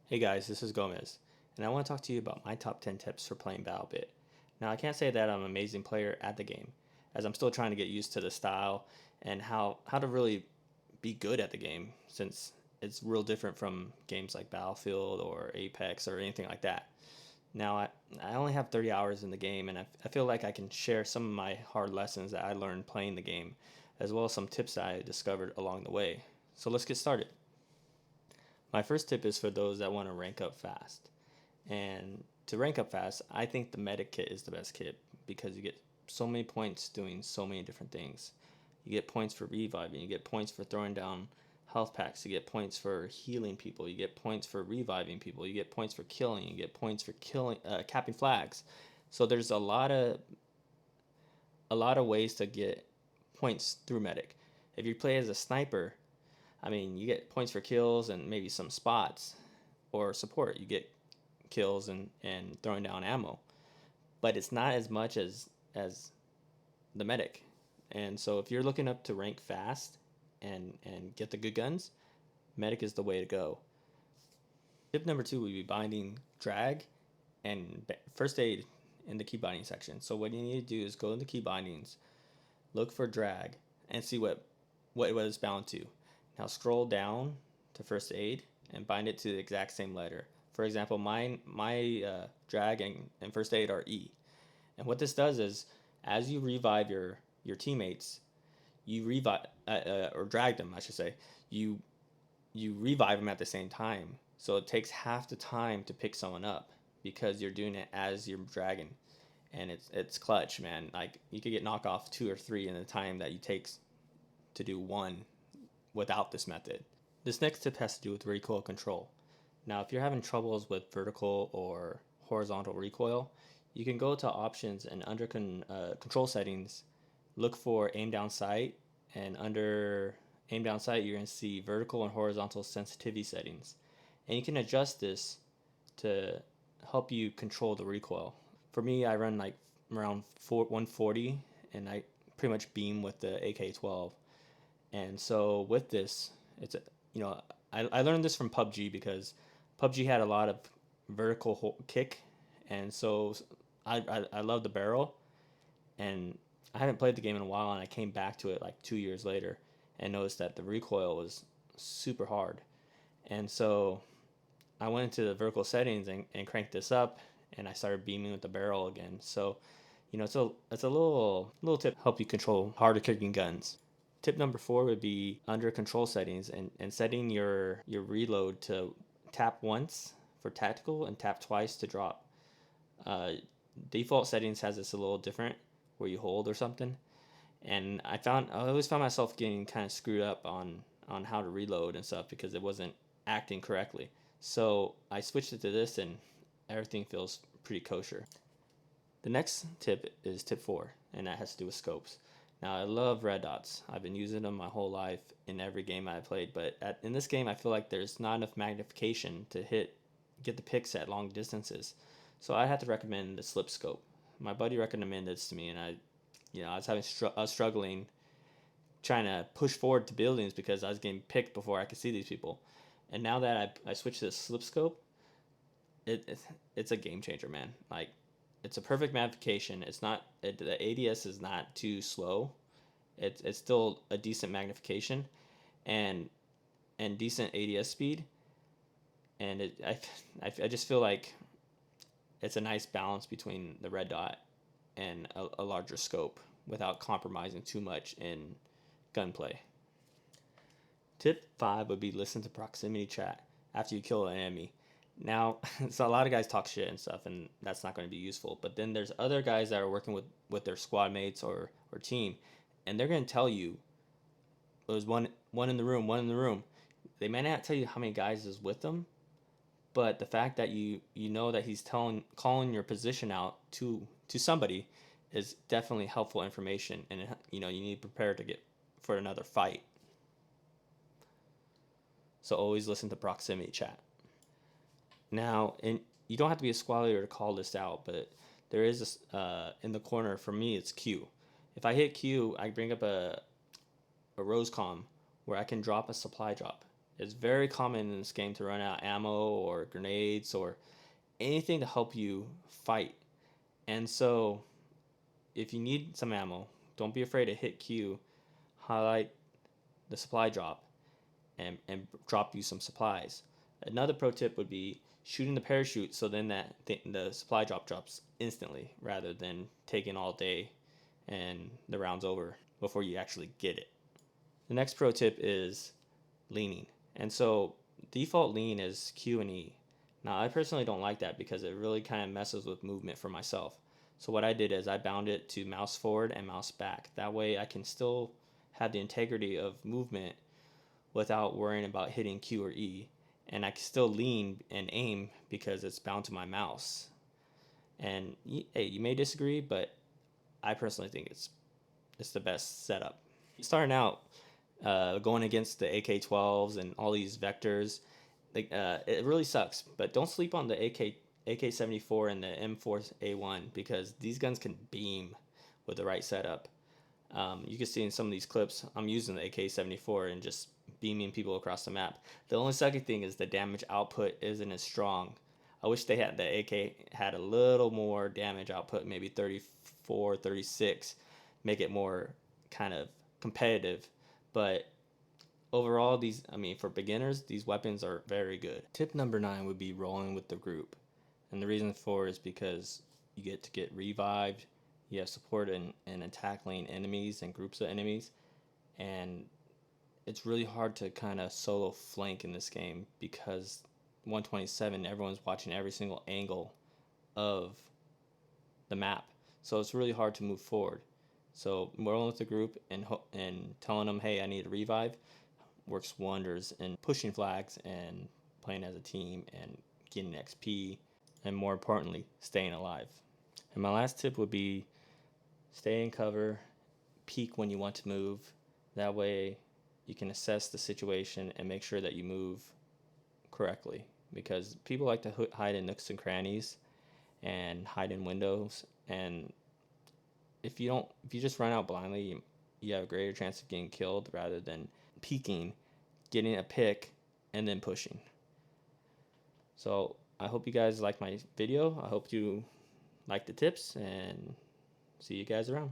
Hey guys, this is Gomez, and I want to talk to you about my top 10 tips for playing battlebit. Now, I can't say that I'm an amazing player at the game, as I'm still trying to get used to the style and how to really be good at the game, since it's real different from games like Battlefield or Apex or anything like that. Now, I only have 30 hours in the game, and I feel like I can share some of my hard lessons that I learned playing the game, as well as some tips that I discovered along the way. So let's get started. My first tip is for those that want to rank up fast. And to rank up fast, I think the medic kit is the best kit because you get so many points doing so many different things. You get points for reviving, you get points for throwing down health packs, you get points for healing people, you get points for reviving people, you get points for killing, you get points for killing capping flags. So there's a lot of ways to get points through medic. If you play as a sniper, I mean, you get points for kills and maybe some spots, or support. You get kills and throwing down ammo, but it's not as much as the medic. And so if you're looking up to rank fast and get the good guns, medic is the way to go. Tip number two would be binding drag and first aid in the key binding section. So what you need to do is go into key bindings, look for drag, and see what it's bound to. Now scroll down to first aid and bind it to the exact same letter. For example, my drag and first aid are E. And what this does is, as you revive your teammates, you revive or drag them, I should say. You you revive them at the same time. So it takes half the time to pick someone up because you're doing it as you're dragging, and it's clutch, man. Like you could get knocked off two or three in the time that you takes to do one without this method. This next tip has to do with recoil control. Now, if you're having troubles with vertical or horizontal recoil, you can go to options and under control settings, look for aim down sight, and under aim down sight, you're going to see vertical and horizontal sensitivity settings. And you can adjust this to help you control the recoil. For me, I run like around 140, and I pretty much beam with the AK-12. And so with this, it's a, you know I learned this from PUBG because PUBG had a lot of vertical kick, and so I love the barrel, and I haven't played the game in a while, and I came back to it like 2 years later and noticed that the recoil was super hard, and so I went into the vertical settings and cranked this up, and I started beaming with the barrel again. So it's a little tip to help you control harder kicking guns. Tip number four would be under control settings and setting your reload to tap once for tactical and tap twice to drop. Uh, Default settings has this a little different where you hold or something. And I always found myself getting kind of screwed up on how to reload and stuff because it wasn't acting correctly. So I switched it to this, and everything feels pretty kosher. The next tip is tip four, and that has to do with scopes. Now, I love red dots. I've been using them my whole life in every game I've played, but in this game, I feel like there's not enough magnification to get the picks at long distances. So I had to recommend the slip scope. My buddy recommended this to me, and I was struggling trying to push forward to buildings because I was getting picked before I could see these people. And now that I switched to the slip scope, it it's a game changer, man. Like it's a perfect magnification. The ADS is not too slow. It's still a decent magnification, and decent ADS speed. And I just feel like it's a nice balance between the red dot and a larger scope without compromising too much in gunplay. Tip five would be listen to proximity chat after you kill an enemy. Now, so a lot of guys talk shit and stuff, and that's not going to be useful. But then there's other guys that are working with their squad mates or team, and they're going to tell you there's one in the room, one in the room. They may not tell you how many guys is with them, but the fact that you know that he's calling your position out to somebody is definitely helpful information, and you need to prepare to get for another fight. So always listen to proximity chat. Now, and you don't have to be a squad leader to call this out, but there is this, in the corner for me. It's Q. If I hit Q, I bring up a rose comm where I can drop a supply drop. It's very common in this game to run out ammo or grenades or anything to help you fight. And so if you need some ammo, don't be afraid to hit Q, highlight the supply drop, and drop you some supplies. Another pro tip would be shooting the parachute so then the supply drop drops instantly rather than taking all day and the round's over before you actually get it. The next pro tip is leaning. And so default lean is Q and E. Now I personally don't like that because it really kind of messes with movement for myself. So what I did is I bound it to mouse forward and mouse back. That way I can still have the integrity of movement without worrying about hitting Q or E. And I can still lean and aim because it's bound to my mouse. And hey, you may disagree, but I personally think it's the best setup. Starting out, going against the AK-12s and all these vectors, like it really sucks. But don't sleep on the AK-74 and the M4A1 because these guns can beam with the right setup. You can see in some of these clips, I'm using the AK-74 and just beaming people across the map. The only sucky thing is the damage output isn't as strong. I wish the AK had a little more damage output, maybe 34, 36, make it more kind of competitive. But overall, for beginners, these weapons are very good. Tip number 9 would be rolling with the group. And the reason for is because you get to get revived, you have support in tackling enemies and groups of enemies, and it's really hard to kind of solo flank in this game because 127, everyone's watching every single angle of the map, so it's really hard to move forward. So rolling with the group and telling them, hey, I need a revive, works wonders in pushing flags and playing as a team and getting XP, and more importantly, staying alive. And my last tip would be stay in cover, peek when you want to move. That way you can assess the situation and make sure that you move correctly, because people like to hide in nooks and crannies and hide in windows, and if you just run out blindly, you have a greater chance of getting killed rather than peeking, getting a pick, and then pushing. So I hope you guys like my video. I hope you like the tips, and see you guys around.